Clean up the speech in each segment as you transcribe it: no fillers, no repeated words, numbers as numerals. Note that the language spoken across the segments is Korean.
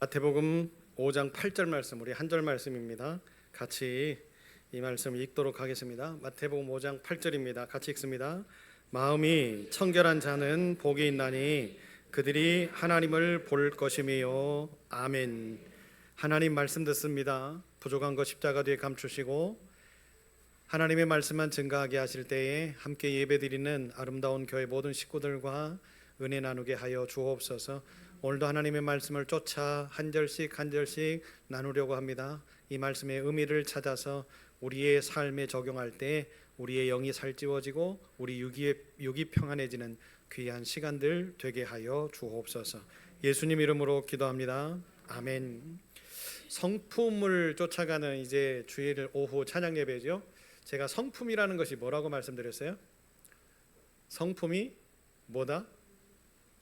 마태복음 5장 8절 말씀, 우리 한 절 말씀입니다. 같이 이 말씀 읽도록 하겠습니다. 마태복음 5장 8절입니다. 같이 읽습니다. 마음이 청결한 자는 복이 있나니 그들이 하나님을 볼 것이며. 아멘. 하나님 말씀 듣습니다. 부족한 것 십자가 뒤에 감추시고 하나님의 말씀만 증거하게 하실 때에 함께 예배드리는 아름다운 교회 모든 식구들과 은혜 나누게 하여 주옵소서. 오늘도 하나님의 말씀을 쫓아 한 절씩 한 절씩 나누려고 합니다. 이 말씀의 의미를 찾아서 우리의 삶에 적용할 때 우리의 영이 살찌워지고 우리 육이 평안해지는 귀한 시간들 되게 하여 주옵소서. 예수님 이름으로 기도합니다. 아멘. 성품을 쫓아가는 이제 주일 오후 찬양 예배죠. 제가 성품이라는 것이 뭐라고 말씀드렸어요? 성품이 뭐다?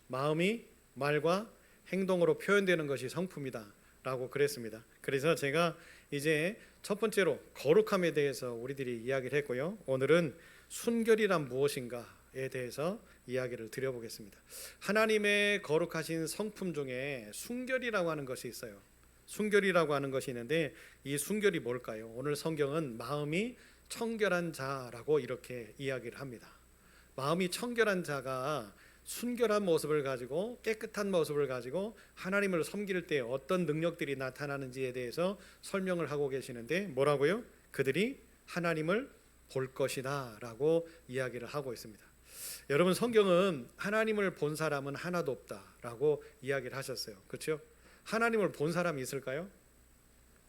마음이 말과 행동으로 표현되는 것이 성품이다 라고 그랬습니다. 그래서 제가 이제 첫 번째로 거룩함에 대해서 우리들이 이야기를 했고요. 오늘은 순결이란 무엇인가에 대해서 이야기를 드려보겠습니다. 하나님의 거룩하신 성품 중에 순결이라고 하는 것이 있어요. 순결이라고 하는 것이 있는데 이 순결이 뭘까요? 오늘 성경은 마음이 청결한 자라고 이렇게 이야기를 합니다. 마음이 청결한 자가 순결한 모습을 가지고 깨끗한 모습을 가지고 하나님을 섬길 때 어떤 능력들이 나타나는지에 대해서 설명을 하고 계시는데 뭐라고요? 그들이 하나님을 볼 것이다 라고 이야기를 하고 있습니다. 여러분, 성경은 하나님을 본 사람은 하나도 없다 라고 이야기를 하셨어요. 그렇죠? 하나님을 본 사람이 있을까요?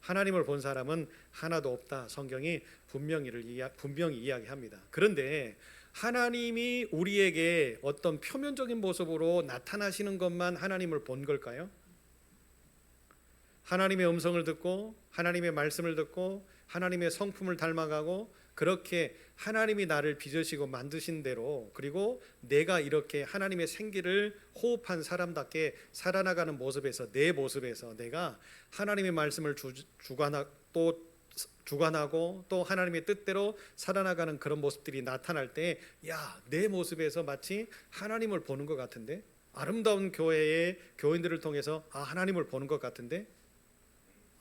하나님을 본 사람은 하나도 없다. 성경이 분명히 이야기합니다. 그런데 하나님이 우리에게 어떤 표면적인 모습으로 나타나시는 것만 하나님을 본 걸까요? 하나님의 음성을 듣고 하나님의 말씀을 듣고 하나님의 성품을 닮아가고 그렇게 하나님이 나를 빚으시고 만드신 대로, 그리고 내가 이렇게 하나님의 생기를 호흡한 사람답게 살아나가는 모습에서, 내 모습에서 내가 하나님의 말씀을 주관하고 또 하나님의 뜻대로 살아나가는 그런 모습들이 나타날 때, 야, 내 모습에서 마치 하나님을 보는 것 같은데, 아름다운 교회의 교인들을 통해서 하나님을 보는 것 같은데,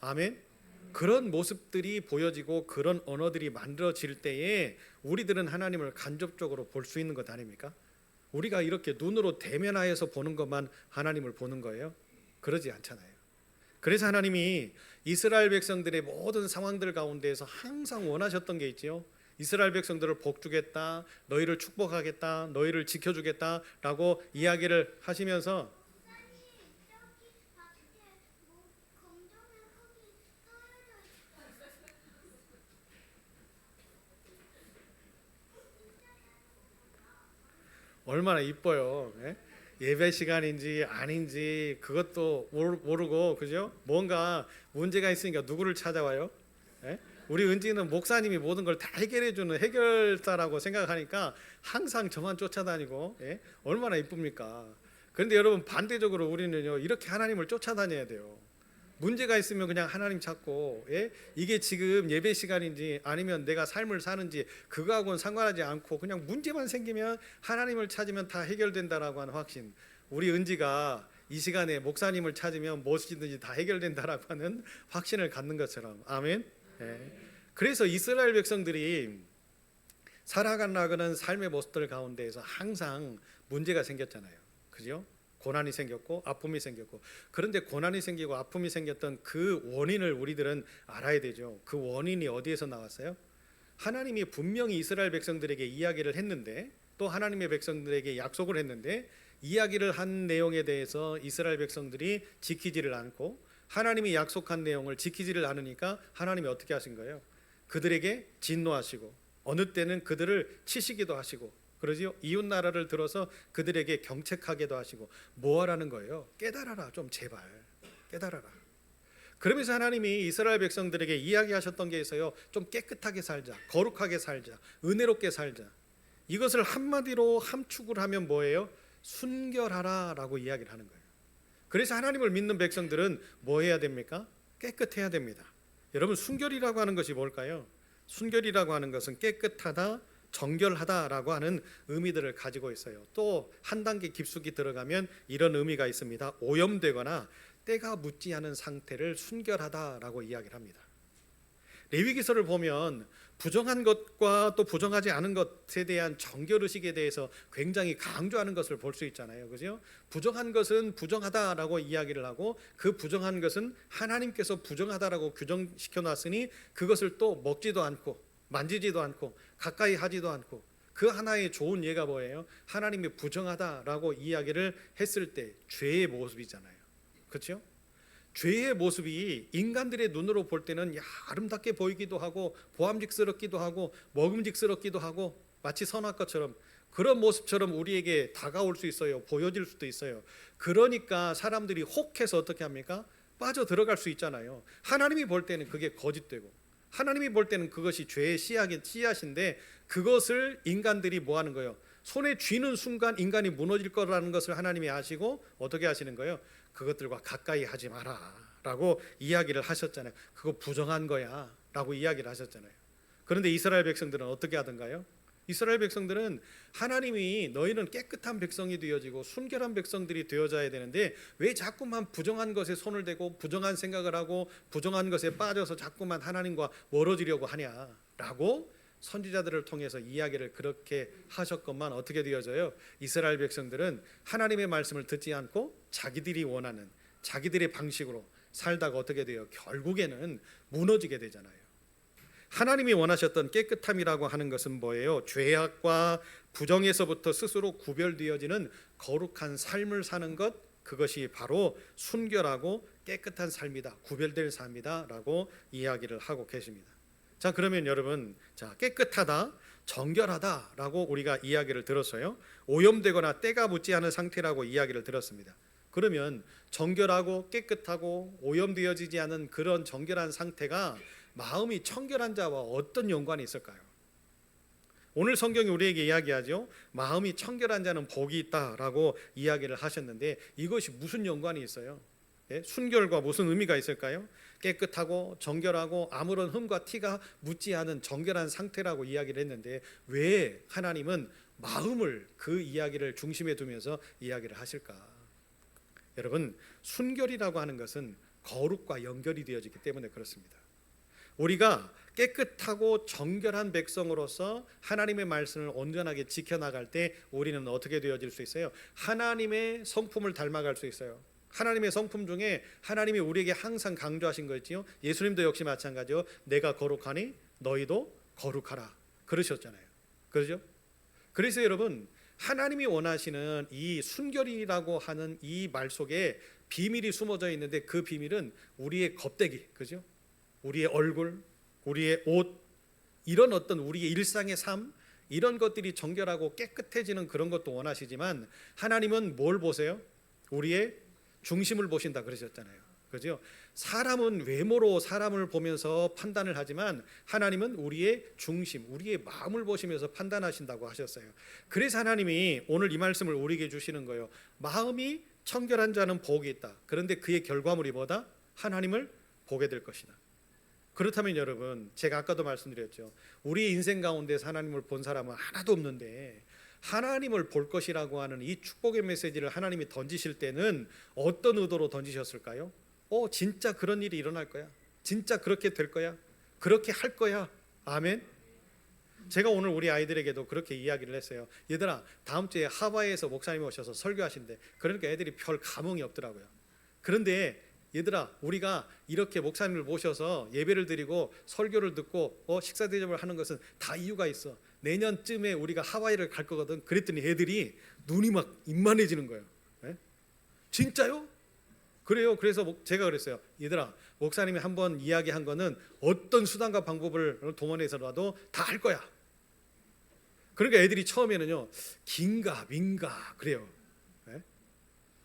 아멘. 그런 모습들이 보여지고 그런 언어들이 만들어질 때에 우리들은 하나님을 간접적으로 볼 수 있는 것 아닙니까? 우리가 이렇게 눈으로 대면하여서 보는 것만 하나님을 보는 거예요? 그러지 않잖아요. 그래서 하나님이 이스라엘 백성들의 모든 상황들 가운데에서 항상 원하셨던 게 있지요. 이스라엘 백성들을 복주겠다, 너희를 축복하겠다, 너희를 지켜주겠다 라고 이야기를 하시면서 얼마나 이뻐요. 예배 시간인지 아닌지 그것도 모르고, 그죠? 뭔가 문제가 있으니까 누구를 찾아와요? 우리 은지는 목사님이 모든 걸 다 해결해주는 해결사라고 생각하니까 항상 저만 쫓아다니고, 얼마나 이쁩니까? 그런데 여러분, 반대적으로 우리는요, 이렇게 하나님을 쫓아다녀야 돼요. 문제가 있으면 그냥 하나님 찾고, 이게 지금 예배 시간인지 아니면 내가 삶을 사는지 그거하고는 상관하지 않고 그냥 문제만 생기면 하나님을 찾으면 다 해결된다라고 하는 확신. 우리 은지가 이 시간에 목사님을 찾으면 무엇이든지 다 해결된다라고 하는 확신을 갖는 것처럼. 아멘. 그래서 이스라엘 백성들이 살아가는 삶의 모습들 가운데에서 항상 문제가 생겼잖아요. 그죠? 고난이 생겼고 아픔이 생겼고. 그런데 고난이 생기고 아픔이 생겼던 그 원인을 우리들은 알아야 되죠. 그 원인이 어디에서 나왔어요? 하나님이 분명히 이스라엘 백성들에게 이야기를 했는데, 또 하나님의 백성들에게 약속을 했는데, 이야기를 한 내용에 대해서 이스라엘 백성들이 지키지를 않고 하나님이 약속한 내용을 지키지를 않으니까 하나님이 어떻게 하신 거예요? 그들에게 진노하시고 어느 때는 그들을 치시기도 하시고, 그러지요. 이웃 나라를 들어서 그들에게 경책하게도 하시고. 뭐 하라는 거예요? 깨달아라, 좀 제발 깨달아라. 그러면서 하나님이 이스라엘 백성들에게 이야기하셨던 게 있어요. 좀 깨끗하게 살자, 거룩하게 살자, 은혜롭게 살자. 이것을 한마디로 함축을 하면 뭐예요? 순결하라 라고 이야기를 하는 거예요. 그래서 하나님을 믿는 백성들은 뭐 해야 됩니까? 깨끗해야 됩니다. 여러분, 순결이라고 하는 것이 뭘까요? 순결이라고 하는 것은 깨끗하다, 정결하다라고 하는 의미들을 가지고 있어요. 또 한 단계 깊숙이 들어가면 이런 의미가 있습니다. 오염되거나 때가 묻지 않은 상태를 순결하다라고 이야기를 합니다. 레위기서를 보면 부정한 것과 또 부정하지 않은 것에 대한 정결의식에 대해서 굉장히 강조하는 것을 볼 수 있잖아요. 그죠? 부정한 것은 부정하다라고 이야기를 하고 그 부정한 것은 하나님께서 부정하다라고 규정시켜 놨으니 그것을 또 먹지도 않고 만지지도 않고 가까이 하지도 않고, 그 하나의 좋은 예가 뭐예요? 하나님이 부정하다라고 이야기를 했을 때 죄의 모습이잖아요. 그렇죠? 죄의 모습이 인간들의 눈으로 볼 때는 아름답게 보이기도 하고 보암직스럽기도 하고 먹음직스럽기도 하고 마치 선악 것처럼 그런 모습처럼 우리에게 다가올 수 있어요. 보여질 수도 있어요. 그러니까 사람들이 혹해서 어떻게 합니까? 빠져 들어갈 수 있잖아요. 하나님이 볼 때는 그게 거짓되고 하나님이 볼 때는 그것이 죄의 씨앗인데 그것을 인간들이 뭐 하는 거예요? 손에 쥐는 순간 인간이 무너질 거라는 것을 하나님이 아시고 어떻게 하시는 거예요? 그것들과 가까이 하지 마라 라고 이야기를 하셨잖아요. 그거 부정한 거야 라고 이야기를 하셨잖아요. 그런데 이스라엘 백성들은 어떻게 하던가요? 이스라엘 백성들은 하나님이 너희는 깨끗한 백성이 되어지고 순결한 백성들이 되어져야 되는데 왜 자꾸만 부정한 것에 손을 대고 부정한 생각을 하고 부정한 것에 빠져서 자꾸만 하나님과 멀어지려고 하냐라고 선지자들을 통해서 이야기를 그렇게 하셨건만 어떻게 되어져요? 이스라엘 백성들은 하나님의 말씀을 듣지 않고 자기들이 원하는 자기들의 방식으로 살다가 어떻게 돼요? 결국에는 무너지게 되잖아요. 하나님이 원하셨던 깨끗함이라고 하는 것은 뭐예요? 죄악과 부정에서부터 스스로 구별되어지는 거룩한 삶을 사는 것, 그것이 바로 순결하고 깨끗한 삶이다, 구별될 삶이다 라고 이야기를 하고 계십니다. 자, 그러면 여러분, 자, 깨끗하다, 정결하다 라고 우리가 이야기를 들었어요. 오염되거나 때가 묻지 않은 상태라고 이야기를 들었습니다. 그러면 정결하고 깨끗하고 오염되어지지 않은 그런 정결한 상태가 마음이 청결한 자와 어떤 연관이 있을까요? 오늘 성경이 우리에게 이야기하죠. 마음이 청결한 자는 복이 있다라고 이야기를 하셨는데 이것이 무슨 연관이 있어요? 예? 순결과 무슨 의미가 있을까요? 깨끗하고 정결하고 아무런 흠과 티가 묻지 않은 정결한 상태라고 이야기를 했는데 왜 하나님은 마음을 그 이야기를 중심에 두면서 이야기를 하실까? 여러분, 순결이라고 하는 것은 거룩과 연결이 되어지기 때문에 그렇습니다. 우리가 깨끗하고 정결한 백성으로서 하나님의 말씀을 온전하게 지켜나갈 때 우리는 어떻게 되어질 수 있어요? 하나님의 성품을 닮아갈 수 있어요. 하나님의 성품 중에 하나님이 우리에게 항상 강조하신 거 있지요. 예수님도 역시 마찬가지요. 내가 거룩하니 너희도 거룩하라 그러셨잖아요. 그렇죠? 그래서 여러분, 하나님이 원하시는 이 순결이라고 하는 이 말 속에 비밀이 숨어져 있는데 그 비밀은 우리의 껍데기, 그죠? 우리의 얼굴, 우리의 옷, 이런 어떤 우리의 일상의 삶, 이런 것들이 정결하고 깨끗해지는 그런 것도 원하시지만 하나님은 뭘 보세요? 우리의 중심을 보신다 그러셨잖아요. 그죠? 사람은 외모로 사람을 보면서 판단을 하지만 하나님은 우리의 중심, 우리의 마음을 보시면서 판단하신다고 하셨어요. 그래서 하나님이 오늘 이 말씀을 우리에게 주시는 거예요. 마음이 청결한 자는 복이 있다. 그런데 그의 결과물이 뭐다? 하나님을 보게 될 것이다. 그렇다면 여러분, 제가 아까도 말씀드렸죠. 우리 인생 가운데서 하나님을 본 사람은 하나도 없는데 하나님을 볼 것이라고 하는 이 축복의 메시지를 하나님이 던지실 때는 어떤 의도로 던지셨을까요? 진짜 그런 일이 일어날 거야. 진짜 그렇게 될 거야. 그렇게 할 거야. 아멘. 제가 오늘 우리 아이들에게도 그렇게 이야기를 했어요. 얘들아, 다음 주에 하와이에서 목사님이 오셔서 설교하신대. 그러니까 애들이 별 감흥이 없더라고요. 그런데 얘들아, 우리가 이렇게 목사님을 모셔서 예배를 드리고 설교를 듣고 식사 대접을 하는 것은 다 이유가 있어. 내년쯤에 우리가 하와이를 갈 거거든. 그랬더니 애들이 눈이 막 임만해지는 거예요. 네? 진짜요? 그래요. 그래서 제가 그랬어요. 얘들아, 목사님이 한번 이야기한 거는 어떤 수단과 방법을 동원해서라도 다 할 거야. 그러니까 애들이 처음에는요, 긴가 민가 그래요. 네?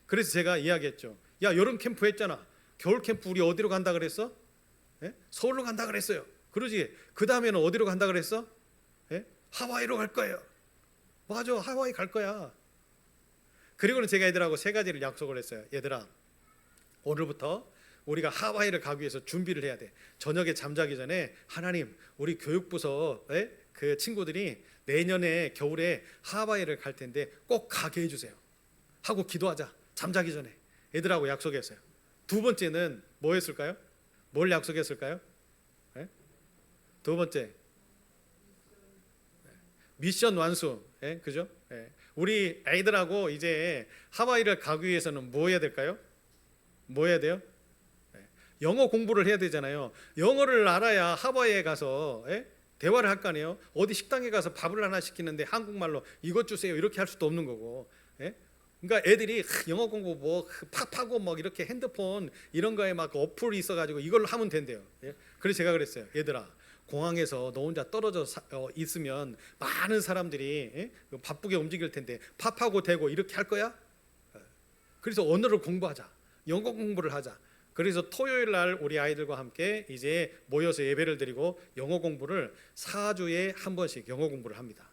그래서 제가 이야기했죠. 야, 여름 캠프 했잖아. 겨울 캠프 우리 어디로 간다 그랬어? 네? 서울로 간다 그랬어요. 그러지. 그 다음에는 어디로 간다 그랬어? 네? 하와이로 갈 거예요. 맞아, 하와이 갈 거야. 그리고는 제가 애들하고 세 가지를 약속을 했어요. 얘들아, 오늘부터 우리가 하와이를 가기 위해서 준비를 해야 돼. 저녁에 잠자기 전에 하나님, 우리 교육부서 그 친구들이 내년에 겨울에 하와이를 갈 텐데 꼭 가게 해주세요 하고 기도하자. 잠자기 전에 애들하고 약속했어요. 두 번째는 뭐였을까요? 뭘 약속했을까요? 예? 두 번째 미션 완수. 예? 그죠? 예. 우리 애들하고 이제 하와이를 가기 위해서는 뭐 해야 될까요? 뭐 해야 돼요? 영어 공부를 해야 되잖아요. 영어를 알아야 하와이에 가서 대화를 할 거 아니에요. 어디 식당에 가서 밥을 하나 시키는데 한국말로 이것 주세요 이렇게 할 수도 없는 거고. 그러니까 애들이 영어 공부 뭐 팝하고 막 이렇게 핸드폰 이런 거에 막 어플이 있어가지고 이걸로 하면 된대요. 그래서 제가 그랬어요. 얘들아, 공항에서 너 혼자 떨어져 있으면 많은 사람들이 바쁘게 움직일 텐데 팝하고 대고 이렇게 할 거야? 그래서 언어를 공부하자. 영어 공부를 하자. 그래서 토요일 날 우리 아이들과 함께 이제 모여서 예배를 드리고 영어 공부를 4주에 한 번씩 영어 공부를 합니다.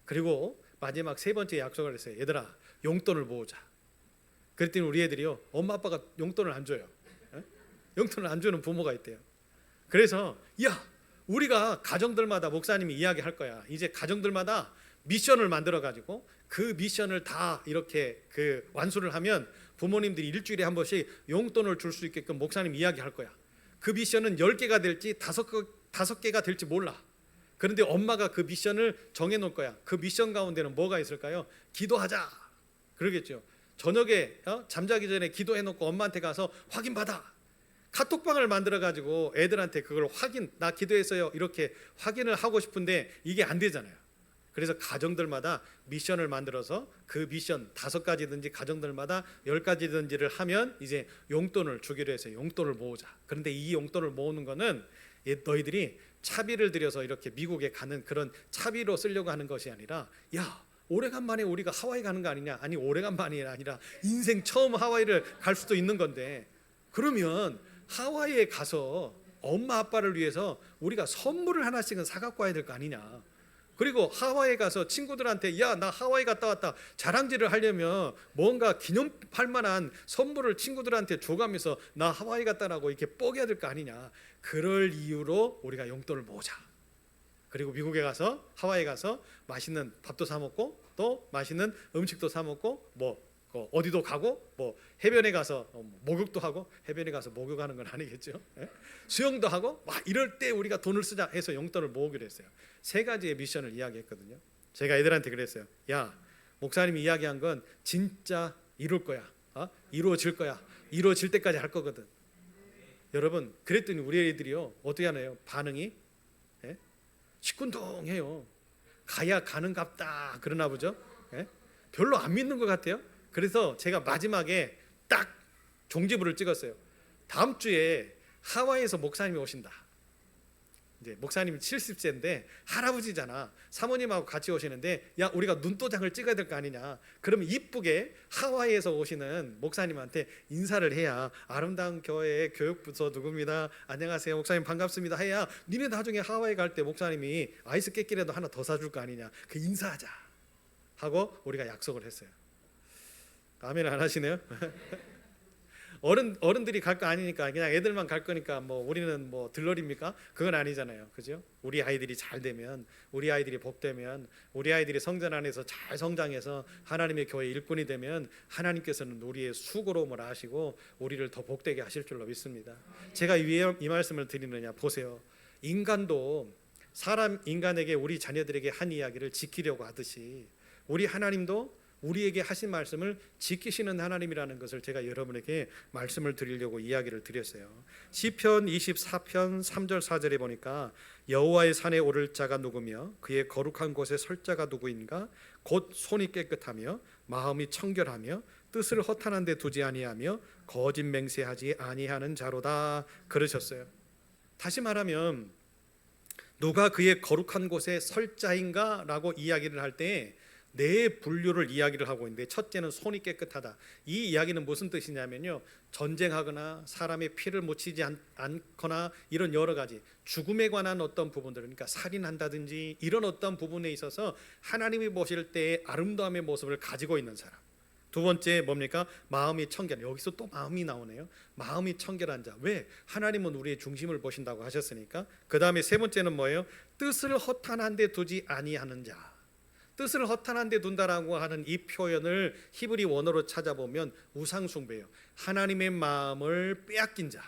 그리고 마지막 세 번째 약속을 했어요. 얘들아, 용돈을 모으자. 그랬더니 우리 애들이요, 엄마 아빠가 용돈을 안 줘요. 용돈을 안 주는 부모가 있대요. 그래서 야, 우리가 가정들마다 목사님이 이야기할 거야. 이제 가정들마다 미션을 만들어 가지고 그 미션을 다 이렇게 완수를 하면 부모님들이 일주일에 한 번씩 용돈을 줄 수 있게끔 목사님 이야기할 거야. 그 미션은 10개가 될지 5개가 될지 몰라. 그런데 엄마가 그 미션을 정해 놓을 거야. 그 미션 가운데는 뭐가 있을까요? 기도하자. 그러겠죠. 저녁에 잠자기 전에 기도해 놓고 엄마한테 가서 확인받아. 카톡방을 만들어 가지고 애들한테 그걸 나 기도했어요 이렇게 확인을 하고 싶은데 이게 안 되잖아요. 그래서 가정들마다 미션을 만들어서 그 미션 5가지든지 가정들마다 10가지든지를 하면 이제 용돈을 주기로 해서 용돈을 모으자. 그런데 이 용돈을 모으는 거는 너희들이 차비를 들여서 이렇게 미국에 가는 그런 차비로 쓰려고 하는 것이 아니라, 야, 오래간만에 우리가 하와이 가는 거 아니냐? 아니, 오래간만이 아니라 인생 처음 하와이를 갈 수도 있는 건데, 그러면 하와이에 가서 엄마 아빠를 위해서 우리가 선물을 하나씩은 사갖고 와야 될 거 아니냐. 그리고 하와이에 가서 친구들한테 야, 나 하와이 갔다 왔다 자랑질을 하려면 뭔가 기념할 만한 선물을 친구들한테 줘가면서 나 하와이 갔다라고 이렇게 뻐겨야 될 거 아니냐. 그럴 이유로 우리가 용돈을 모으자. 그리고 미국에 가서 하와이에 가서 맛있는 밥도 사 먹고 또 맛있는 음식도 사 먹고 뭐 어디도 가고 뭐 해변에 가서 목욕도 하고, 해변에 가서 목욕하는 건 아니겠죠. 수영도 하고 막 이럴 때 우리가 돈을 쓰자 해서 용돈을 모으기로 했어요. 3가지의 미션을 이야기했거든요. 제가 애들한테 그랬어요. 야, 목사님이 이야기한 건 진짜 이룰 거야. 이루어질 거야. 이루어질 때까지 할 거거든. 여러분, 그랬더니 우리 애들이요 어떻게 하나요? 반응이 시큰둥해요. 가야 가는갑다 그러나 보죠. 별로 안 믿는 것 같아요. 그래서 제가 마지막에 딱 종지부를 찍었어요. 다음 주에 하와이에서 목사님이 오신다. 이제 목사님이 70세인데 할아버지잖아. 사모님하고 같이 오시는데 야, 우리가 눈도장을 찍어야 될 거 아니냐. 그러면 이쁘게 하와이에서 오시는 목사님한테 인사를 해야, 아름다운 교회의 교육부서 누구입니다. 안녕하세요 목사님 반갑습니다 해야 니네 나중에 하와이 갈 때 목사님이 아이스 깨끼라도 하나 더 사줄 거 아니냐. 그 인사하자 하고 우리가 약속을 했어요. 아멘 안 하시네요. 어른들이 갈 거 아니니까 그냥 애들만 갈 거니까 뭐 우리는 뭐 들러리입니까? 그건 아니잖아요. 그죠? 우리 아이들이 잘 되면, 우리 아이들이 복되면, 우리 아이들이 성전 안에서 잘 성장해서 하나님의 교회 일꾼이 되면 하나님께서는 우리의 수고로움을 아시고 우리를 더 복되게 하실 줄로 믿습니다. 제가 왜 이 말씀을 드리느냐 보세요. 인간도 인간에게 우리 자녀들에게 한 이야기를 지키려고 하듯이 우리 하나님도 우리에게 하신 말씀을 지키시는 하나님이라는 것을 제가 여러분에게 말씀을 드리려고 이야기를 드렸어요. 시편 24편 3절 4절에 보니까 여호와의 산에 오를 자가 누구며 그의 거룩한 곳에 설 자가 누구인가? 곧 손이 깨끗하며 마음이 청결하며 뜻을 허탄한 데 두지 아니하며 거짓 맹세하지 아니하는 자로다 그러셨어요. 다시 말하면 누가 그의 거룩한 곳에 설 자인가? 라고 이야기를 할 때 네 분류를 이야기를 하고 있는데, 첫째는 손이 깨끗하다. 이 이야기는 무슨 뜻이냐면요, 전쟁하거나 사람의 피를 묻히지 않거나 이런 여러 가지 죽음에 관한 어떤 부분들, 그러니까 살인한다든지 이런 어떤 부분에 있어서 하나님이 보실 때의 아름다움의 모습을 가지고 있는 사람. 두 번째 뭡니까? 마음이 청결. 여기서 또 마음이 나오네요. 마음이 청결한 자. 왜? 하나님은 우리의 중심을 보신다고 하셨으니까. 그 다음에 세 번째는 뭐예요? 뜻을 허탄한 데 두지 아니하는 자. 뜻을 허탄한 데 둔다라고 하는 이 표현을 히브리 원어로 찾아보면 우상숭배예요. 하나님의 마음을 빼앗긴 자.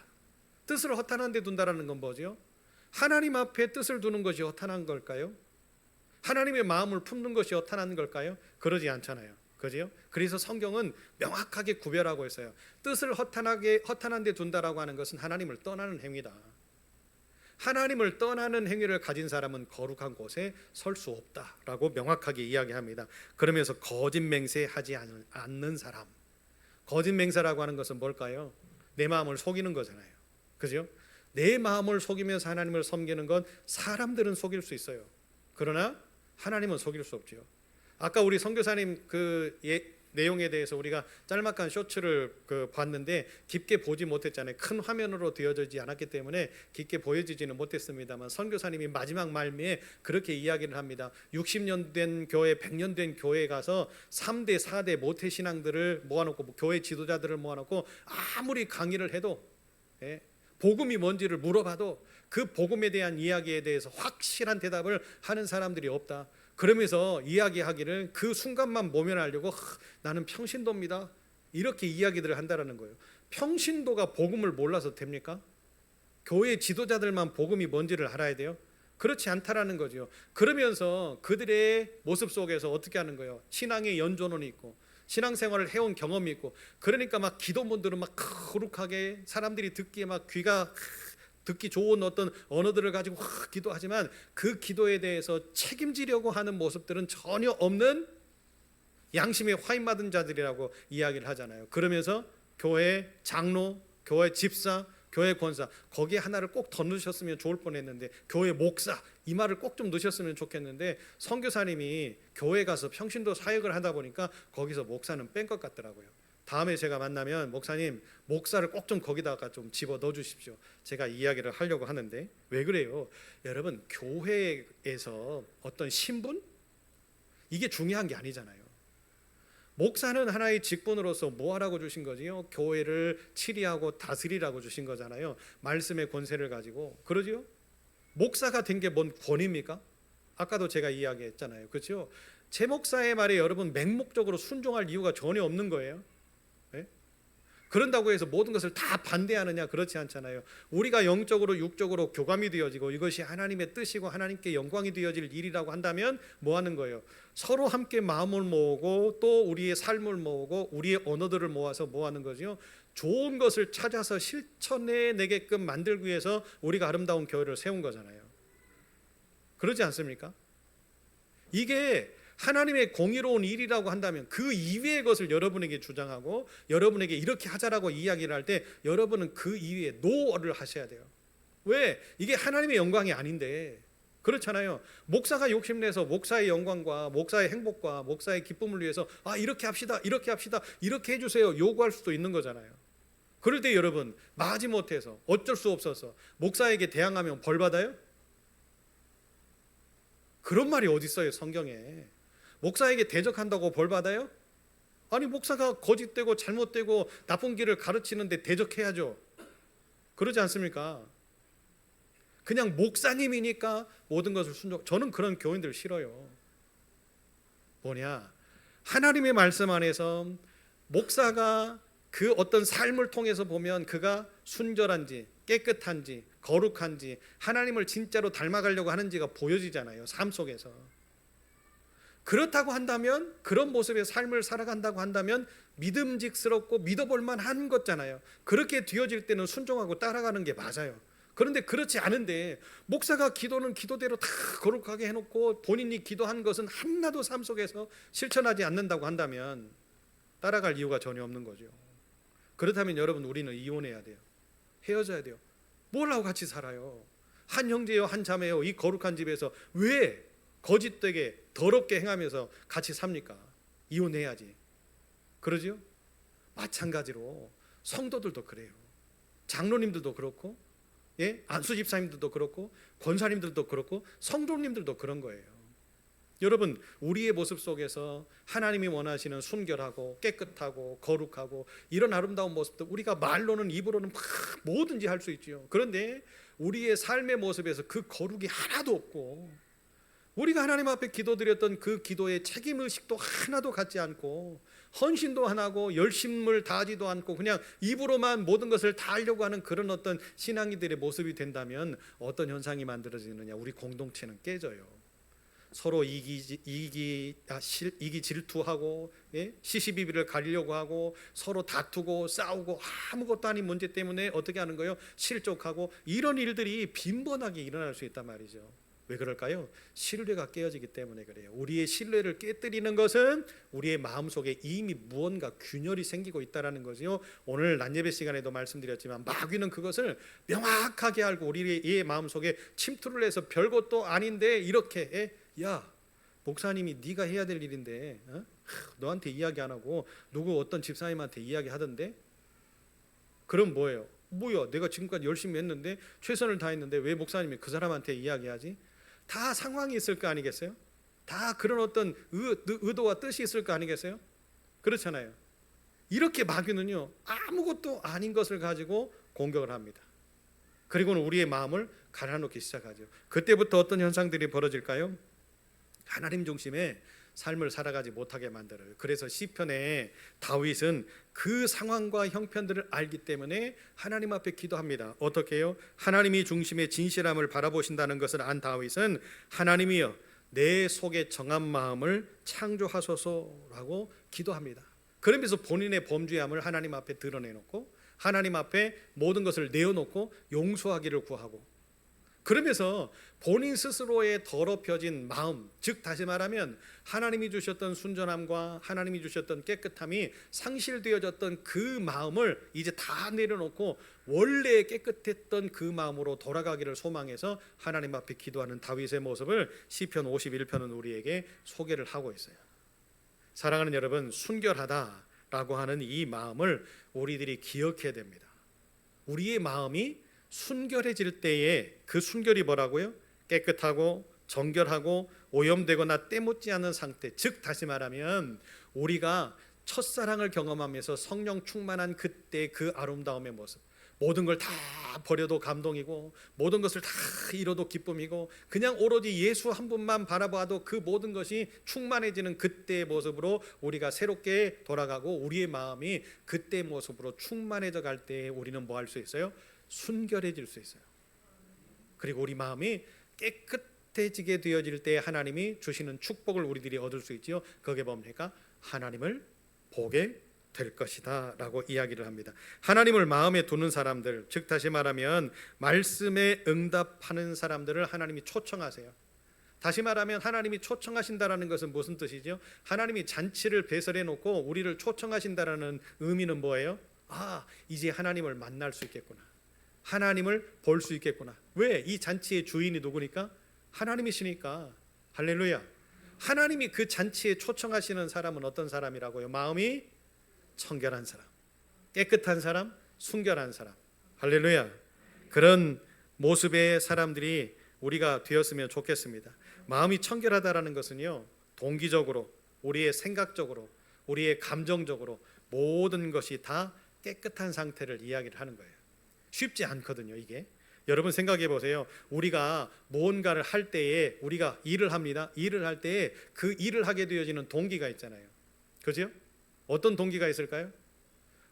뜻을 허탄한 데 둔다라는 건 뭐죠? 하나님 앞에 뜻을 두는 것이 허탄한 걸까요? 하나님의 마음을 품는 것이 허탄한 걸까요? 그러지 않잖아요. 그죠? 그래서 성경은 명확하게 구별하고 있어요. 뜻을 허탄한 데 둔다라고 하는 것은 하나님을 떠나는 행위다. 하나님을 떠나는 행위를 가진 사람은 거룩한 곳에 설 수 없다라고 명확하게 이야기합니다. 그러면서 거짓 맹세하지 않는 사람. 거짓 맹세라고 하는 것은 뭘까요? 내 마음을 속이는 거잖아요. 그죠? 내 마음을 속이면서 하나님을 섬기는 건 사람들은 속일 수 있어요. 그러나 하나님은 속일 수 없죠. 아까 우리 선교사님 내용에 대해서 우리가 짤막한 쇼츠를 봤는데 깊게 보지 못했잖아요. 큰 화면으로 되어지지 않았기 때문에 깊게 보여지지는 못했습니다만 선교사님이 마지막 말미에 그렇게 이야기를 합니다. 60년 된 교회, 100년 된 교회에 가서 3대 4대 모태신앙들을 모아놓고 교회 지도자들을 모아놓고 아무리 강의를 해도 복음이 뭔지를 물어봐도 그 복음에 대한 이야기에 대해서 확실한 대답을 하는 사람들이 없다. 그러면서 이야기하기를 그 순간만 모면하려고 나는 평신도입니다. 이렇게 이야기들을 한다라는 거예요. 평신도가 복음을 몰라서 됩니까? 교회 지도자들만 복음이 뭔지를 알아야 돼요? 그렇지 않다라는 거죠. 그러면서 그들의 모습 속에서 어떻게 하는 거예요? 신앙의 연조론이 있고 신앙생활을 해온 경험이 있고 그러니까 막 기도문들은 막 거룩하게 사람들이 듣기에 막 귀가 듣기 좋은 어떤 언어들을 가지고 기도하지만 그 기도에 대해서 책임지려고 하는 모습들은 전혀 없는 양심에 화인받은 자들이라고 이야기를 하잖아요. 그러면서 교회 장로, 교회 집사, 교회 권사 거기에 하나를 꼭 더 넣으셨으면 좋을 뻔했는데 교회 목사 이 말을 꼭 좀 넣으셨으면 좋겠는데 선교사님이 교회 가서 평신도 사역을 하다 보니까 거기서 목사는 뺀 것 같더라고요. 다음에 제가 만나면 목사님 목사를 꼭 좀 거기다가 좀 집어 넣어 주십시오. 제가 이야기를 하려고 하는데 왜 그래요? 여러분 교회에서 어떤 신분? 이게 중요한 게 아니잖아요. 목사는 하나의 직분으로서 뭐 하라고 주신 거지요? 교회를 치리하고 다스리라고 주신 거잖아요. 말씀의 권세를 가지고. 그러지요? 목사가 된 게 뭔 권위입니까? 아까도 제가 이야기했잖아요. 그렇죠? 제 목사의 말에 여러분 맹목적으로 순종할 이유가 전혀 없는 거예요. 네? 그런다고 해서 모든 것을 다 반대하느냐? 그렇지 않잖아요. 우리가 영적으로 육적으로 교감이 되어지고 이것이 하나님의 뜻이고 하나님께 영광이 되어질 일이라고 한다면 뭐 하는 거예요? 서로 함께 마음을 모으고 또 우리의 삶을 모으고 우리의 언어들을 모아서 뭐 하는 거죠? 좋은 것을 찾아서 실천해 내게끔 만들기 위해서 우리가 아름다운 교회를 세운 거잖아요. 그러지 않습니까? 이게 하나님의 공의로운 일이라고 한다면 그 이외의 것을 여러분에게 주장하고 여러분에게 이렇게 하자라고 이야기를 할 때 여러분은 그 이외에 노를 하셔야 돼요. 왜? 이게 하나님의 영광이 아닌데. 그렇잖아요. 목사가 욕심내서 목사의 영광과 목사의 행복과 목사의 기쁨을 위해서 이렇게 합시다 이렇게 합시다 이렇게 해주세요 요구할 수도 있는 거잖아요. 그럴 때 여러분 마지못해서 어쩔 수 없어서 목사에게 대항하면 벌 받아요? 그런 말이 어디 있어요 성경에. 목사에게 대적한다고 벌 받아요? 아니 목사가 거짓되고 잘못되고 나쁜 길을 가르치는데 대적해야죠. 그러지 않습니까? 그냥 목사님이니까 모든 것을 순종. 저는 그런 교인들 싫어요. 뭐냐? 하나님의 말씀 안에서 목사가 그 어떤 삶을 통해서 보면 그가 순결한지 깨끗한지 거룩한지 하나님을 진짜로 닮아가려고 하는지가 보여지잖아요. 삶 속에서. 그렇다고 한다면 그런 모습의 삶을 살아간다고 한다면 믿음직스럽고 믿어볼 만한 거잖아요. 그렇게 되어질 때는 순종하고 따라가는 게 맞아요. 그런데 그렇지 않은데 목사가 기도는 기도대로 다 거룩하게 해놓고 본인이 기도한 것은 하나도 삶 속에서 실천하지 않는다고 한다면 따라갈 이유가 전혀 없는 거죠. 그렇다면 여러분 우리는 이혼해야 돼요. 헤어져야 돼요. 뭘 하고 같이 살아요? 한 형제요 한 자매요 이 거룩한 집에서 왜 거짓되게 더럽게 행하면서 같이 삽니까? 이혼해야지. 그러죠? 마찬가지로 성도들도 그래요. 장로님들도 그렇고 안수 집사님들도 그렇고 권사님들도 그렇고 성도님들도 그런 거예요. 여러분 우리의 모습 속에서 하나님이 원하시는 순결하고 깨끗하고 거룩하고 이런 아름다운 모습도 우리가 말로는 입으로는 막 뭐든지 할 수 있죠. 그런데 우리의 삶의 모습에서 그 거룩이 하나도 없고 우리가 하나님 앞에 기도드렸던 그 기도의 책임의식도 하나도 갖지 않고 헌신도 안 하고 열심을 다하지도 않고 그냥 입으로만 모든 것을 다 하려고 하는 그런 어떤 신앙이들의 모습이 된다면 어떤 현상이 만들어지느냐? 우리 공동체는 깨져요. 서로 이기 질투하고, 예? 시시비비를 가리려고 하고 서로 다투고 싸우고 아무것도 아닌 문제 때문에 어떻게 하는 거예요? 실족하고 이런 일들이 빈번하게 일어날 수 있단 말이죠. 왜 그럴까요? 신뢰가 깨어지기 때문에 그래요. 우리의 신뢰를 깨뜨리는 것은 우리의 마음속에 이미 무언가 균열이 생기고 있다는 거죠. 오늘 낮예배 시간에도 말씀드렸지만 마귀는 그것을 명확하게 알고 우리의 마음속에 침투를 해서 별것도 아닌데 이렇게 야 목사님이 네가 해야 될 일인데 너한테 이야기 안 하고 누구 어떤 집사님한테 이야기하던데 그럼 뭐예요? 뭐야 내가 지금까지 열심히 했는데 최선을 다했는데 왜 목사님이 그 사람한테 이야기하지? 다 상황이 있을 거 아니겠어요? 다 그런 어떤 의도와 뜻이 있을 거 아니겠어요? 그렇잖아요. 이렇게 마귀는요 아무것도 아닌 것을 가지고 공격을 합니다. 그리고는 우리의 마음을 갈아놓기 시작하죠. 그때부터 어떤 현상들이 벌어질까요? 하나님 중심의 삶을 살아가지 못하게 만들어요. 그래서 시편에 다윗은 그 상황과 형편들을 알기 때문에 하나님 앞에 기도합니다. 어떻게 해요? 하나님이 중심의 진실함을 바라보신다는 것을 안 다윗은 하나님이여 내 속에 정한 마음을 창조하소서라고 기도합니다. 그러면서 본인의 범죄함을 하나님 앞에 드러내놓고 하나님 앞에 모든 것을 내어놓고 용서하기를 구하고 그러면서 본인 스스로의 더럽혀진 마음, 즉 다시 말하면 하나님이 주셨던 순전함과 하나님이 주셨던 깨끗함이 상실되어졌던 그 마음을 이제 다 내려놓고 원래 깨끗했던 그 마음으로 돌아가기를 소망해서 하나님 앞에 기도하는 다윗의 모습을 시편 51편은 우리에게 소개를 하고 있어요. 사랑하는 여러분, 순결하다라고 하는 이 마음을 우리들이 기억해야 됩니다. 우리의 마음이 순결해질 때에 그 순결이 뭐라고요? 깨끗하고 정결하고 오염되거나 때묻지 않은 상태, 즉 다시 말하면 우리가 첫사랑을 경험하면서 성령 충만한 그때 그 아름다움의 모습, 모든 걸 다 버려도 감동이고 모든 것을 다 잃어도 기쁨이고 그냥 오로지 예수 한 분만 바라봐도 그 모든 것이 충만해지는 그때의 모습으로 우리가 새롭게 돌아가고 우리의 마음이 그때의 모습으로 충만해져 갈 때에 우리는 뭐 할 수 있어요? 순결해질 수 있어요. 그리고 우리 마음이 깨끗해지게 되어질 때 하나님이 주시는 축복을 우리들이 얻을 수 있지요. 그게 뭡니까? 하나님을 보게 될 것이다 라고 이야기를 합니다. 하나님을 마음에 두는 사람들, 즉 다시 말하면 말씀에 응답하는 사람들을 하나님이 초청하세요. 다시 말하면 하나님이 초청하신다라는 것은 무슨 뜻이죠? 하나님이 잔치를 배설해 놓고 우리를 초청하신다라는 의미는 뭐예요? 이제 하나님을 만날 수 있겠구나, 하나님을 볼 수 있겠구나. 왜? 이 잔치의 주인이 누구니까? 하나님이시니까. 할렐루야. 하나님이 그 잔치에 초청하시는 사람은 어떤 사람이라고요? 마음이 청결한 사람, 깨끗한 사람, 순결한 사람. 할렐루야. 그런 모습의 사람들이 우리가 되었으면 좋겠습니다. 마음이 청결하다라는 것은요, 동기적으로, 우리의 생각적으로, 우리의 감정적으로 모든 것이 다 깨끗한 상태를 이야기를 하는 거예요. 쉽지 않거든요, 이게. 여러분 생각해 보세요. 우리가 무언가를 할 때에 우리가 일을 합니다. 일을 할 때에 그 일을 하게 되어지는 동기가 있잖아요. 그죠? 어떤 동기가 있을까요?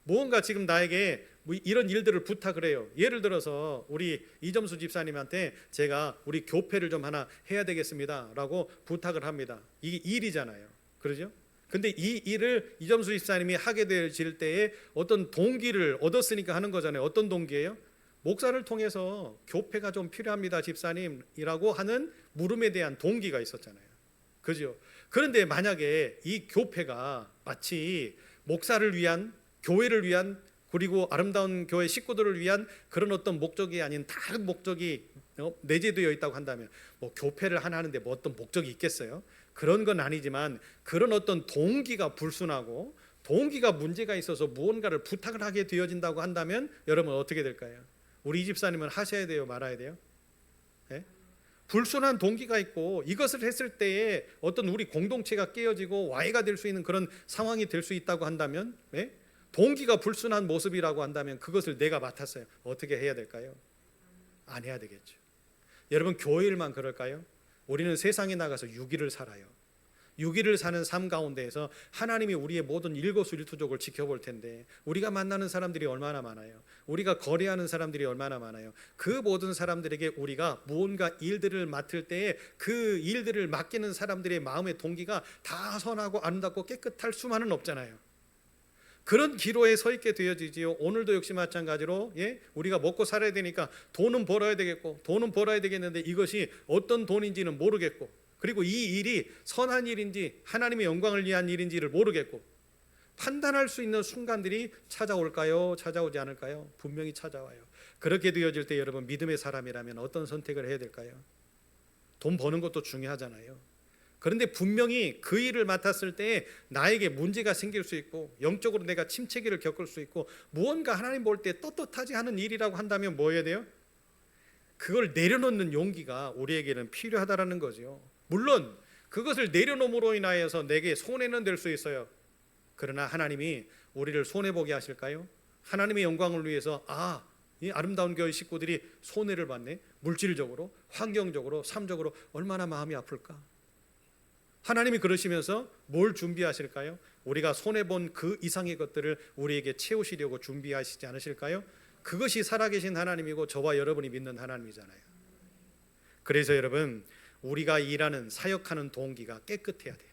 무언가 지금 나에게 이런 일들을 부탁을 해요. 예를 들어서 우리 이점수 집사님한테 제가 우리 교회를 좀 하나 해야 되겠습니다 라고 부탁을 합니다. 이게 일이잖아요. 그러죠? 근데 이 일을 이점수 집사님이 하게 되질 때에 어떤 동기를 얻었으니까 하는 거잖아요. 어떤 동기예요? 목사를 통해서 교회가 좀 필요합니다 집사님이라고 하는 물음에 대한 동기가 있었잖아요. 그죠? 그런데 만약에 이 교회가 마치 목사를 위한, 교회를 위한, 그리고 아름다운 교회 식구들을 위한 그런 어떤 목적이 아닌 다른 목적이 내재되어 있다고 한다면 뭐 교회를 하나 하는데 뭐 어떤 목적이 있겠어요? 그런 건 아니지만 그런 어떤 동기가 불순하고 동기가 문제가 있어서 무언가를 부탁을 하게 되어진다고 한다면 여러분 어떻게 될까요? 우리 집사님은 하셔야 돼요, 말아야 돼요? 네? 불순한 동기가 있고 이것을 했을 때에 어떤 우리 공동체가 깨어지고 와해가 될 수 있는 그런 상황이 될 수 있다고 한다면, 네? 동기가 불순한 모습이라고 한다면 그것을 내가 맡았어요. 어떻게 해야 될까요? 안 해야 되겠죠. 여러분 교회 일만 그럴까요? 우리는 세상에 나가서 유기를 살아요. 유기를 사는 삶 가운데에서 하나님이 우리의 모든 일거수일투족을 지켜볼 텐데 우리가 만나는 사람들이 얼마나 많아요. 우리가 거래하는 사람들이 얼마나 많아요. 그 모든 사람들에게 우리가 무언가 일들을 맡을 때에 그 일들을 맡기는 사람들의 마음의 동기가 다 선하고 아름답고 깨끗할 수만은 없잖아요. 그런 기로에 서 있게 되어지지요. 오늘도 역시 마찬가지로 우리가 먹고 살아야 되니까 돈은 벌어야 되겠고 돈은 벌어야 되겠는데 이것이 어떤 돈인지는 모르겠고, 그리고 이 일이 선한 일인지 하나님의 영광을 위한 일인지를 모르겠고, 판단할 수 있는 순간들이 찾아올까요? 찾아오지 않을까요? 분명히 찾아와요. 그렇게 되어질 때 여러분, 믿음의 사람이라면 어떤 선택을 해야 될까요? 돈 버는 것도 중요하잖아요. 그런데 분명히 그 일을 맡았을 때 나에게 문제가 생길 수 있고 영적으로 내가 침체기를 겪을 수 있고 무언가 하나님 볼 때 떳떳하지 않은 일이라고 한다면 뭐 해야 돼요? 그걸 내려놓는 용기가 우리에게는 필요하다라는 거죠. 물론 그것을 내려놓음으로 인하여서 내게 손해는 될 수 있어요. 그러나 하나님이 우리를 손해보게 하실까요? 하나님의 영광을 위해서 이 아름다운 교회 식구들이 손해를 받네, 물질적으로, 환경적으로, 삶적으로 얼마나 마음이 아플까? 하나님이 그러시면서 뭘 준비하실까요? 우리가 손해본 그 이상의 것들을 우리에게 채우시려고 준비하시지 않으실까요? 그것이 살아계신 하나님이고 저와 여러분이 믿는 하나님이잖아요. 그래서 여러분, 우리가 일하는 사역하는 동기가 깨끗해야 돼요.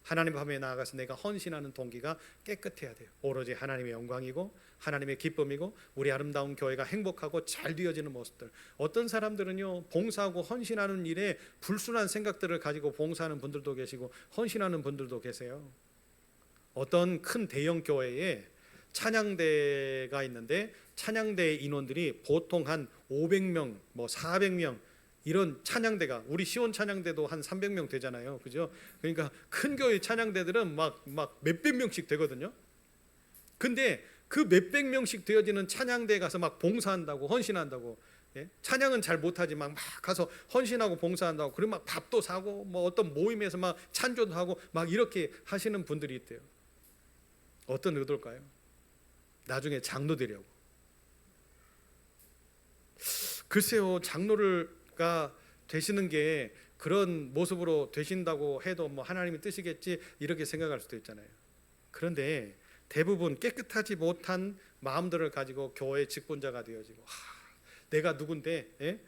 하나님 앞에 나아가서 내가 헌신하는 동기가 깨끗해야 돼요. 오로지 하나님의 영광이고 하나님의 기쁨이고 우리 아름다운 교회가 행복하고 잘 되어지는 모습들. 어떤 사람들은요, 봉사하고 헌신하는 일에 불순한 생각들을 가지고 봉사하는 분들도 계시고 헌신하는 분들도 계세요. 어떤 큰 대형 교회에 찬양대가 있는데 찬양대 인원들이 보통 한 500명, 400명, 이런 찬양대가, 우리 시온 찬양대도 한 300명 되잖아요, 그죠? 그러니까 큰 교회 찬양대들은 막 몇백 명씩 되거든요. 근데 그 몇백 명씩 되어지는 찬양대에 가서 막 봉사한다고, 헌신한다고, 찬양은 잘 못하지만 막 가서 헌신하고 봉사한다고, 그리고 막 밥도 사고 어떤 모임에서 막 찬조도 하고 막 이렇게 하시는 분들이 있대요. 어떤 의도일까요? 나중에 장로 되려고. 글쎄요, 장로가 되시는 게 그런 모습으로 되신다고 해도 하나님의 뜻이겠지 이렇게 생각할 수도 있잖아요. 그런데 대부분 깨끗하지 못한 마음들을 가지고 교회 직분자가 되어지고, 내가 누군데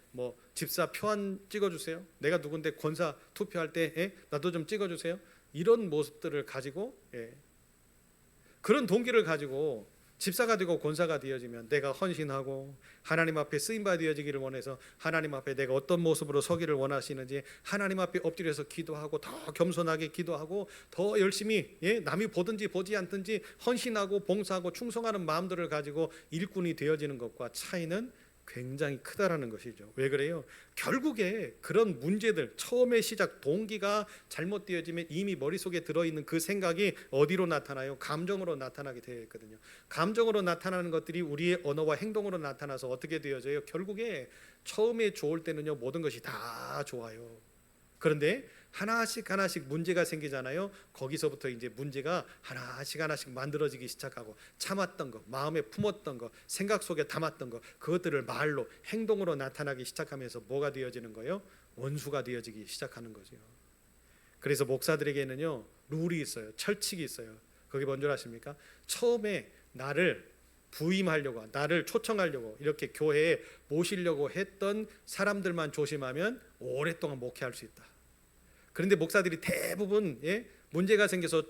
집사 표한 찍어주세요, 내가 누군데 권사 투표할 때 나도 좀 찍어주세요, 이런 모습들을 가지고 그런 동기를 가지고 집사가 되고 권사가 되어지면 내가 헌신하고 하나님 앞에 쓰임받아 되어지기를 원해서 하나님 앞에 내가 어떤 모습으로 서기를 원하시는지 하나님 앞에 엎드려서 기도하고 더 겸손하게 기도하고 더 열심히 남이 보든지 보지 않든지 헌신하고 봉사하고 충성하는 마음들을 가지고 일꾼이 되어지는 것과 차이는 굉장히 크다라는 것이죠. 왜 그래요? 결국에 그런 문제들, 처음의 시작 동기가 잘못되어지면 이미 머릿속에 들어있는 그 생각이 어디로 나타나요? 감정으로 나타나게 되어 있거든요. 감정으로 나타나는 것들이 우리의 언어와 행동으로 나타나서 어떻게 되어져요? 결국에 처음에 좋을 때는요, 모든 것이 다 좋아요. 그런데 하나씩 문제가 생기잖아요. 거기서부터 이제 문제가 하나씩 만들어지기 시작하고, 참았던 것, 마음에 품었던 것, 생각 속에 담았던 것, 그것들을 말로, 행동으로 나타나기 시작하면서 뭐가 되어지는 거예요? 원수가 되어지기 시작하는 거죠. 그래서 목사들에게는요, 룰이 있어요. 철칙이 있어요. 그게 뭔 줄 아십니까? 처음에 나를 부임하려고, 나를 초청하려고 이렇게 교회에 모시려고 했던 사람들만 조심하면 오랫동안 목회할 수 있다. 그런데 목사들이 대부분 문제가 생겨서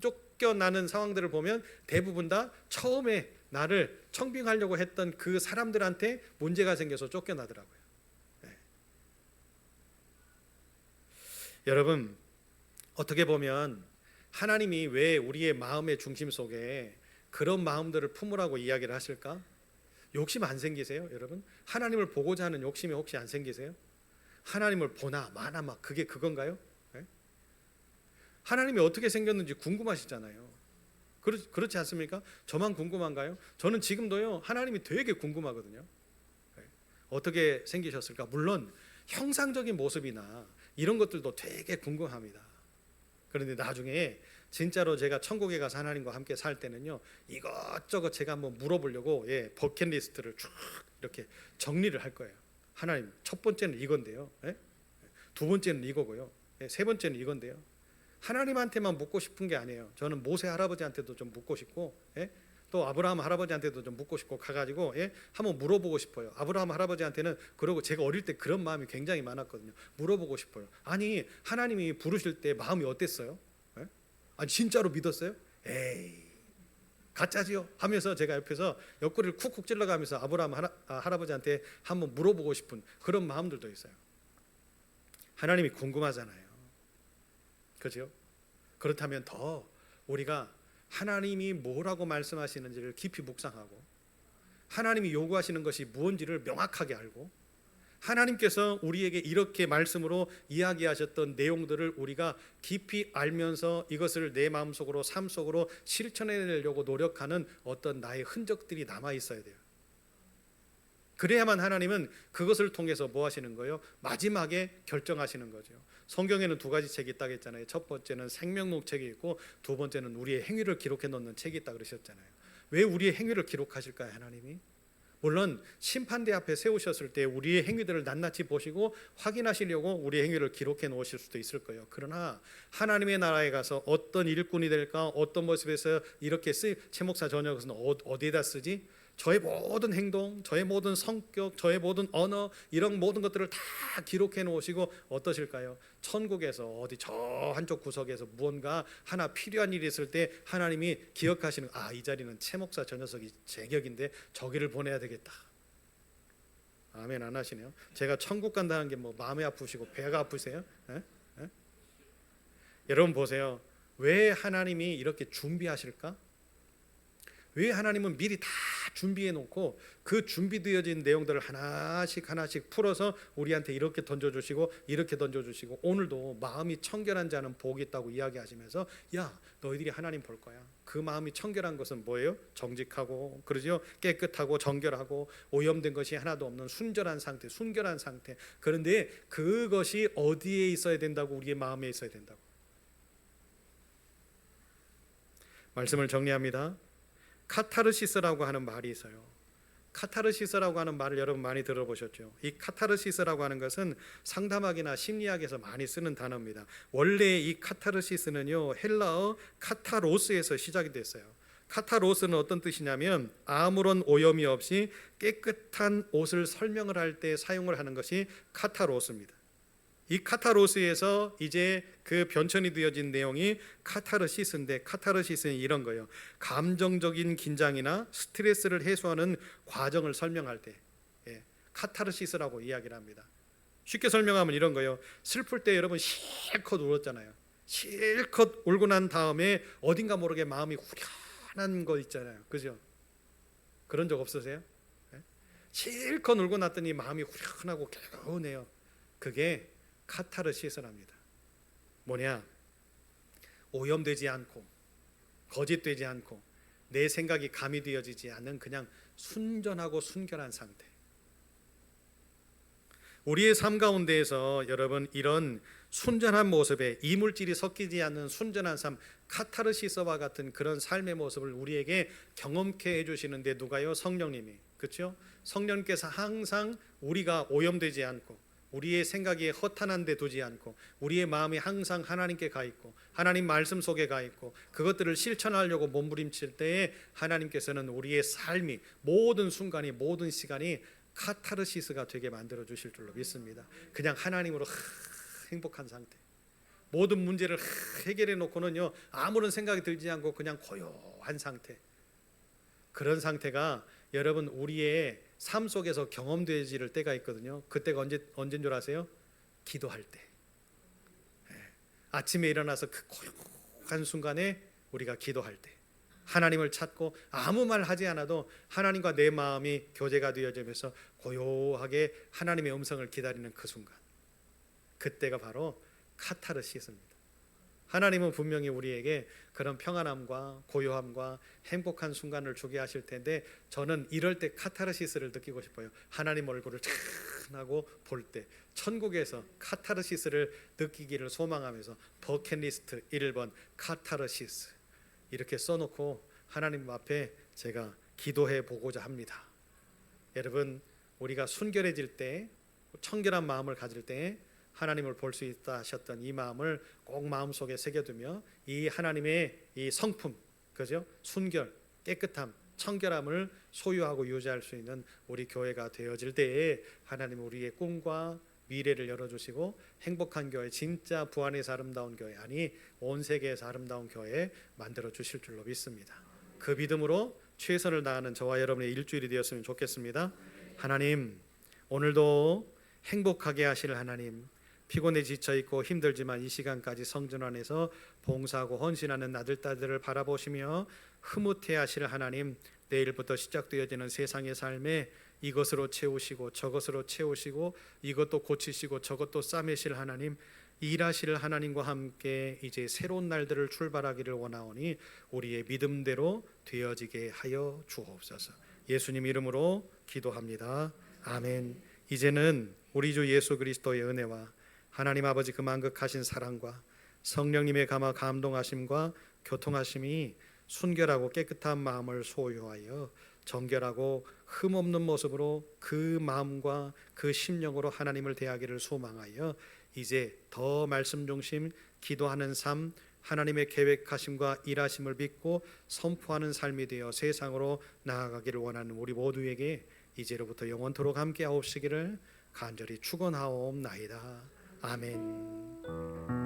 쫓겨나는 상황들을 보면 대부분 다 처음에 나를 청빙하려고 했던 그 사람들한테 문제가 생겨서 쫓겨나더라고요. 여러분, 어떻게 보면 하나님이 왜 우리의 마음의 중심 속에 그런 마음들을 품으라고 이야기를 하실까? 욕심 안 생기세요, 여러분? 하나님을 보고자 하는 욕심이 혹시 안 생기세요? 하나님을 보나 마나 막 그게 그건가요? 하나님이 어떻게 생겼는지 궁금하시잖아요. 그렇지 않습니까? 저만 궁금한가요? 저는 지금도요, 하나님이 되게 궁금하거든요. 어떻게 생기셨을까? 물론 형상적인 모습이나 이런 것들도 되게 궁금합니다. 그런데 나중에 진짜로 제가 천국에 가서 하나님과 함께 살 때는요, 이것저것 제가 한번 물어보려고 버킷리스트를 쭉 이렇게 정리를 할 거예요. 하나님, 첫 번째는 이건데요, 두 번째는 이거고요. 세 번째는 이건데요. 하나님한테만 묻고 싶은 게 아니에요. 저는 모세 할아버지한테도 좀 묻고 싶고, 또 아브라함 할아버지한테도 좀 묻고 싶고 가가지고 한번 물어보고 싶어요. 아브라함 할아버지한테는 그러고 제가 어릴 때 그런 마음이 굉장히 많았거든요. 물어보고 싶어요. 아니 하나님이 부르실 때 마음이 어땠어요? 아니 진짜로 믿었어요? 에이 가짜지요? 하면서 제가 옆에서 옆구리를 쿡쿡 찔러가면서 아브라함 할아버지한테 한번 물어보고 싶은 그런 마음들도 있어요. 하나님이 궁금하잖아요. 그죠? 그렇다면 더 우리가 하나님이 뭐라고 말씀하시는지를 깊이 묵상하고 하나님이 요구하시는 것이 무엇인지를 명확하게 알고 하나님께서 우리에게 이렇게 말씀으로 이야기하셨던 내용들을 우리가 깊이 알면서 이것을 내 마음속으로 삶 속으로 실천해내려고 노력하는 어떤 나의 흔적들이 남아 있어야 돼요. 그래야만 하나님은 그것을 통해서 뭐 하시는 거예요? 마지막에 결정하시는 거죠. 성경에는 두 가지 책이 있다고 했잖아요. 첫 번째는 생명록 책이 있고 두 번째는 우리의 행위를 기록해 놓는 책이 있다고 그러셨잖아요. 왜 우리의 행위를 기록하실까요, 하나님이? 물론 심판대 앞에 세우셨을 때 우리의 행위들을 낱낱이 보시고 확인하시려고 우리의 행위를 기록해 놓으실 수도 있을 거예요. 그러나 하나님의 나라에 가서 어떤 일꾼이 될까, 어떤 모습에서 이렇게 최 목사 저녁은 어디에다 쓰지? 저의 모든 행동, 저의 모든 성격, 저의 모든 언어 이런 모든 것들을 다 기록해 놓으시고 어떠실까요? 천국에서 어디 저 한쪽 구석에서 무언가 하나 필요한 일이 있을 때 하나님이 기억하시는 이 자리는 최 목사 저 녀석이 제격인데 저기를 보내야 되겠다. 아멘 안 하시네요. 제가 천국 간다는 게 뭐 마음이 아프시고 배가 아프세요? 여러분 보세요. 왜 하나님이 이렇게 준비하실까? 왜 하나님은 미리 다 준비해 놓고 그 준비되어진 내용들을 하나씩 풀어서 우리한테 이렇게 던져주시고 이렇게 던져주시고 오늘도 마음이 청결한 자는 복이 있다고 이야기하시면서 야 너희들이 하나님 볼 거야. 그 마음이 청결한 것은 뭐예요? 정직하고 그러죠? 깨끗하고 정결하고 오염된 것이 하나도 없는 순결한 상태. 그런데 그것이 어디에 있어야 된다고? 우리의 마음에 있어야 된다고. 말씀을 정리합니다. 카타르시스라고 하는 말이 있어요. 카타르시스라고 하는 말을 여러분 많이 들어보셨죠? 이 카타르시스라고 하는 것은 상담학이나 심리학에서 많이 쓰는 단어입니다. 원래 이 카타르시스는요 헬라어 카타로스에서 시작이 됐어요. 카타로스는 어떤 뜻이냐면 아무런 오염이 없이 깨끗한 옷을 설명을 할 때 사용을 하는 것이 카타로스입니다. 이 카타로스에서 이제 그 변천이 되어진 내용이 카타르시스인데 카타르시스는 이런 거예요. 감정적인 긴장이나 스트레스를 해소하는 과정을 설명할 때 카타르시스라고 이야기를 합니다. 쉽게 설명하면 이런 거예요. 슬플 때 여러분 실컷 울었잖아요. 실컷 울고 난 다음에 어딘가 모르게 마음이 후련한 거 있잖아요. 그죠? 그런 적 없으세요? 실컷 울고 났더니 마음이 후련하고 개운해요. 그게 카타르시스랍니다. 뭐냐? 오염되지 않고 거짓되지 않고 내 생각이 가미되어지지 않는 그냥 순전하고 순결한 상태. 우리의 삶 가운데에서 여러분 이런 순전한 모습에 이물질이 섞이지 않는 순전한 삶, 카타르시스와 같은 그런 삶의 모습을 우리에게 경험케 해주시는데 누가요? 성령님이. 그렇죠? 성령께서 항상 우리가 오염되지 않고 우리의 생각이 허탄한 데 두지 않고 우리의 마음이 항상 하나님께 가 있고 하나님 말씀 속에 가 있고 그것들을 실천하려고 몸부림칠 때에 하나님께서는 우리의 삶이 모든 순간이 모든 시간이 카타르시스가 되게 만들어 주실 줄로 믿습니다. 그냥 하나님으로 행복한 상태. 모든 문제를 해결해 놓고는요 아무런 생각이 들지 않고 그냥 고요한 상태. 그런 상태가 여러분 우리의 삶 속에서 경험되어질 때가 있거든요. 그때가 언제인 줄 아세요? 기도할 때. 아침에 일어나서 그 고요한 순간에 우리가 기도할 때 하나님을 찾고 아무 말 하지 않아도 하나님과 내 마음이 교제가 되어지면서 고요하게 하나님의 음성을 기다리는 그 순간, 그때가 바로 카타르시스입니다. 하나님은 분명히 우리에게 그런 평안함과 고요함과 행복한 순간을 주게 하실 텐데 저는 이럴 때 카타르시스를 느끼고 싶어요. 하나님 얼굴을 찬하고 볼 때 천국에서 카타르시스를 느끼기를 소망하면서 버킷리스트 1번 카타르시스 이렇게 써놓고 하나님 앞에 제가 기도해 보고자 합니다. 여러분 우리가 순결해질 때 청결한 마음을 가질 때 하나님을 볼 수 있다 하셨던 이 마음을 꼭 마음속에 새겨두며 이 하나님의 이 성품, 그죠? 순결, 깨끗함, 청결함을 소유하고 유지할 수 있는 우리 교회가 되어질 때에 하나님은 우리의 꿈과 미래를 열어주시고 행복한 교회, 진짜 부안에서 아름다운 교회, 아니 온 세계에서 아름다운 교회 만들어 주실 줄로 믿습니다. 그 믿음으로 최선을 다하는 저와 여러분의 일주일이 되었으면 좋겠습니다. 하나님, 오늘도 행복하게 하실 하나님, 피곤해 지쳐있고 힘들지만 이 시간까지 성전 안에서 봉사하고 헌신하는 아들 딸들을 바라보시며 흐뭇해 하실 하나님, 내일부터 시작되어지는 세상의 삶에 이것으로 채우시고 저것으로 채우시고 이것도 고치시고 저것도 싸매실 하나님, 일하실 하나님과 함께 이제 새로운 날들을 출발하기를 원하오니 우리의 믿음대로 되어지게 하여 주옵소서. 예수님 이름으로 기도합니다. 아멘. 이제는 우리 주 예수 그리스도의 은혜와 하나님 아버지 그 만극하신 사랑과 성령님의 감화 감동하심과 교통하심이 순결하고 깨끗한 마음을 소유하여 정결하고 흠없는 모습으로 그 마음과 그 심령으로 하나님을 대하기를 소망하여 이제 더 말씀 중심 기도하는 삶, 하나님의 계획하심과 일하심을 믿고 선포하는 삶이 되어 세상으로 나아가기를 원하는 우리 모두에게 이제로부터 영원토록 함께 하옵시기를 간절히 축원하옵나이다. 아멘.